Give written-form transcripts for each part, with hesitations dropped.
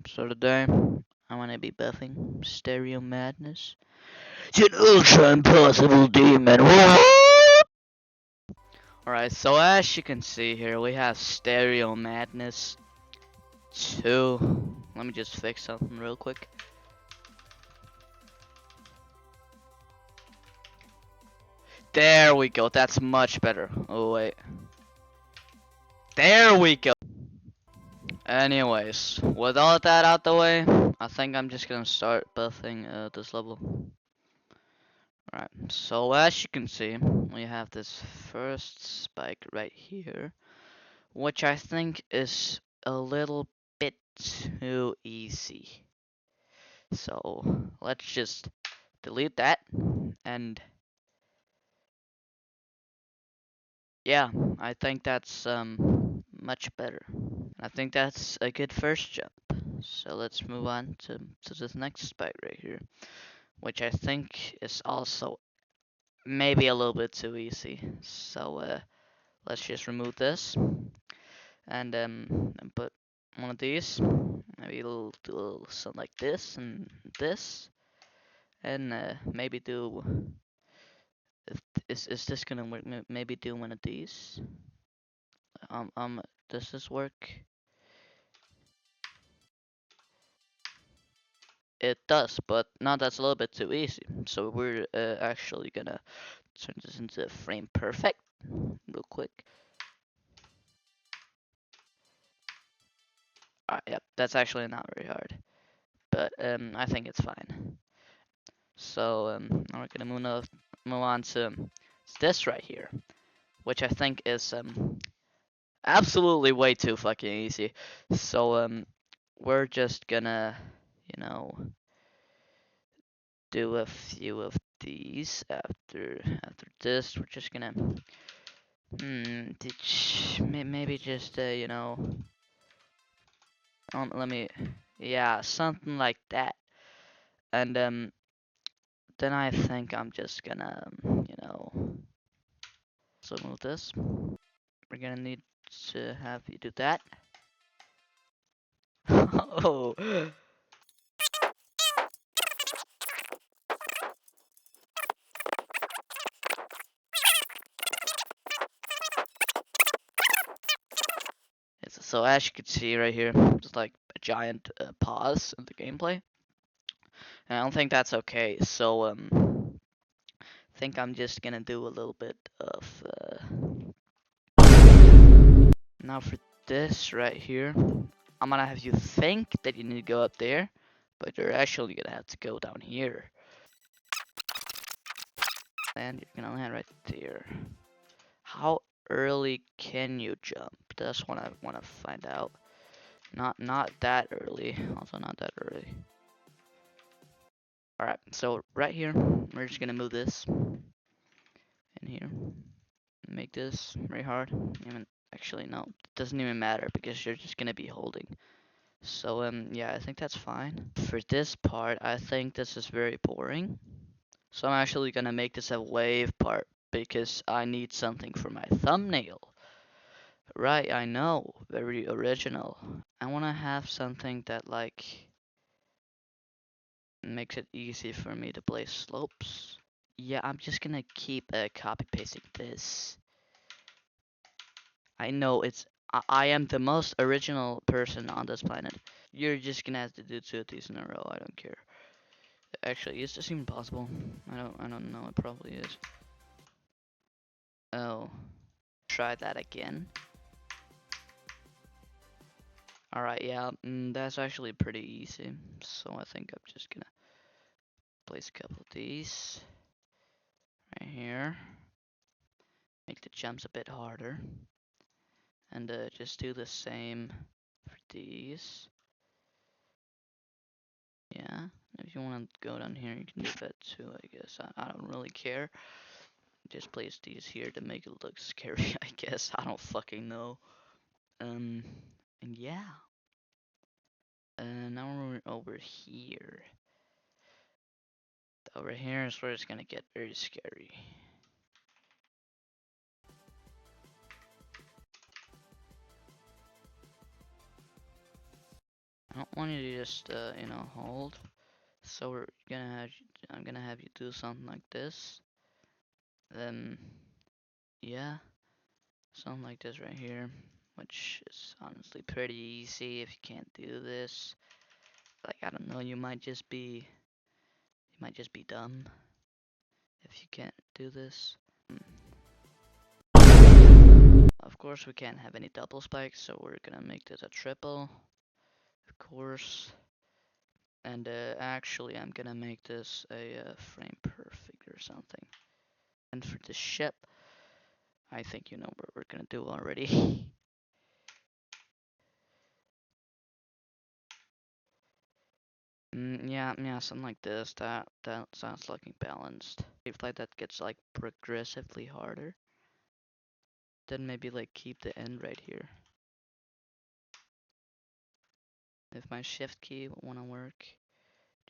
So today I'm gonna be buffing Stereo Madness. It's an ultra impossible demon. Alright, so as you can see here, we have Stereo Madness 2. Let me just fix something real quick. There we go, that's much better. Oh wait. There we go. Anyways, with all that out the way, I think I'm just gonna start buffing this level. Right, so as you can see, we have this first spike right here, which I think is a little bit too easy. So let's just delete that, and yeah, I think that's much better. I think that's a good first jump. So let's move on to this next spike right here, which I think is also maybe a little bit too easy. So let's just remove this and put one of these. Maybe do a little something like this and this, and maybe do. Is this gonna work? Maybe do one of these. Does this work? It does, but now that's a little bit too easy. So we're actually gonna turn this into frame perfect real quick. Alright, yep, that's actually not very hard, but I think it's fine. So now we're gonna move on to this right here, which I think is absolutely way too fucking easy. So we're just gonna, you know, do a few of these after this. We're just gonna maybe just you know, let me, yeah, something like that. And then I think I'm just gonna you know, so move this. We're gonna need to have you do that. Oh. So as you can see right here, just like a giant pause in the gameplay. And I don't think that's okay. So I think I'm just gonna do a little bit of now for this right here. I'm gonna have you think that you need to go up there, but you're actually gonna have to go down here. And you're gonna land right there. How early can you jump? That's what I want to find out. Not that early. Also not that early. Alright, so right here, we're just gonna move this in here. Make this very hard. Actually no, it doesn't even matter because you're just gonna be holding. So yeah, I think that's fine. For this part, I think this is very boring. So I'm actually gonna make this a wave part because I need something for my thumbnail. Right, I know, very original. I wanna have something that like makes it easy for me to place slopes. Yeah, I'm just gonna keep copy pasting this. I know I am the most original person on this planet. You're just gonna have to do 2 of these in a row. I don't care. Actually, is this even possible? I don't know. It probably is. Oh, try that again. Alright, yeah, that's actually pretty easy. So I think I'm just gonna place a couple of these right here. Make the jumps a bit harder. And just do the same for these. Yeah, if you want to go down here, you can do that too, I guess. I don't really care. Just place these here to make it look scary, I guess. I don't fucking know. And yeah. Now we're over here. Over here is where it's gonna get very scary. I don't want you to just, you know, hold. So I'm gonna have you do something like this. Then, yeah, something like this right here, which is honestly pretty easy if you can't do this. Like, I don't know, you might just be dumb if you can't do this. Of course, we can't have any double spikes, so we're gonna make this a triple, of course. And actually, I'm gonna make this a frame perfect or something. And for the ship, I think you know what we're gonna do already. Yeah, something like this. That sounds like balanced. If like that gets like progressively harder, then maybe like keep the end right here. If my shift key will wanna work,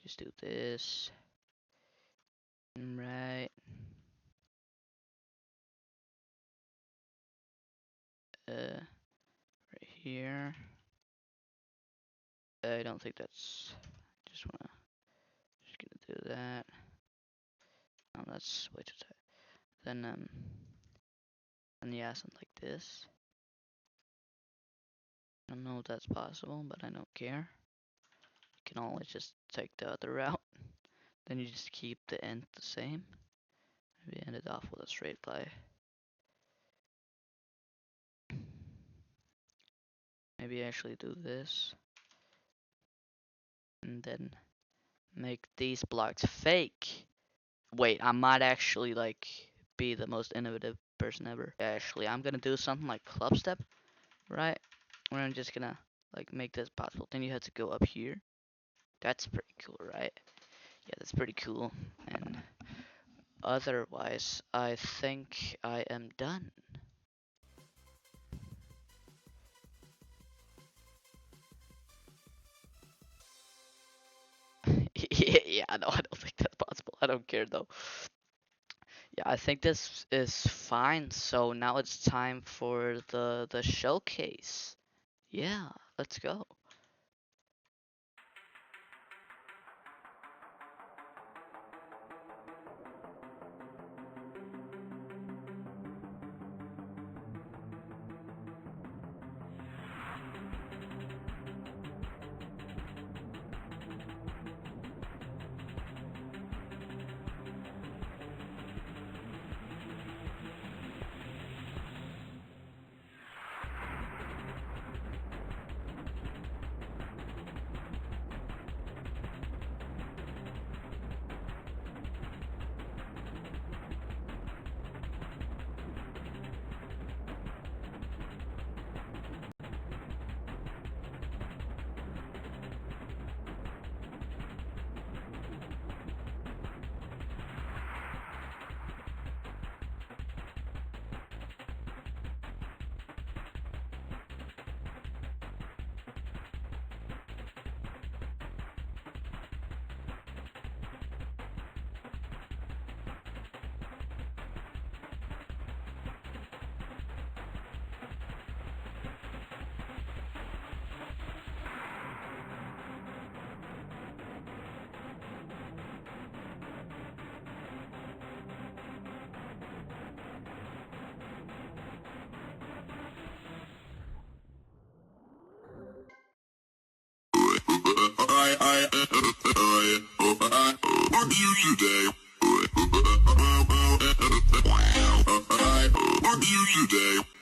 just do this. Right. Right here. I don't think that's. Just gonna do that. Oh, that's way too tight. Then and yeah, something like this. I don't know if that's possible, but I don't care. You can always just take the other route. Then you just keep the end the same. Maybe end it off with a straight line. Maybe actually do this. And then make these blocks fake. Wait, I might actually like be the most innovative person ever. Actually, I'm gonna do something like club step, right? Where I'm just gonna like make this possible. Then you have to go up here. That's pretty cool, right? Yeah, that's pretty cool. And otherwise, I think I am done. Yeah, no, I don't think that's possible. I don't care though. Yeah, I think this is fine. So now it's time for the showcase. Yeah, let's go. What do you today? What do you today?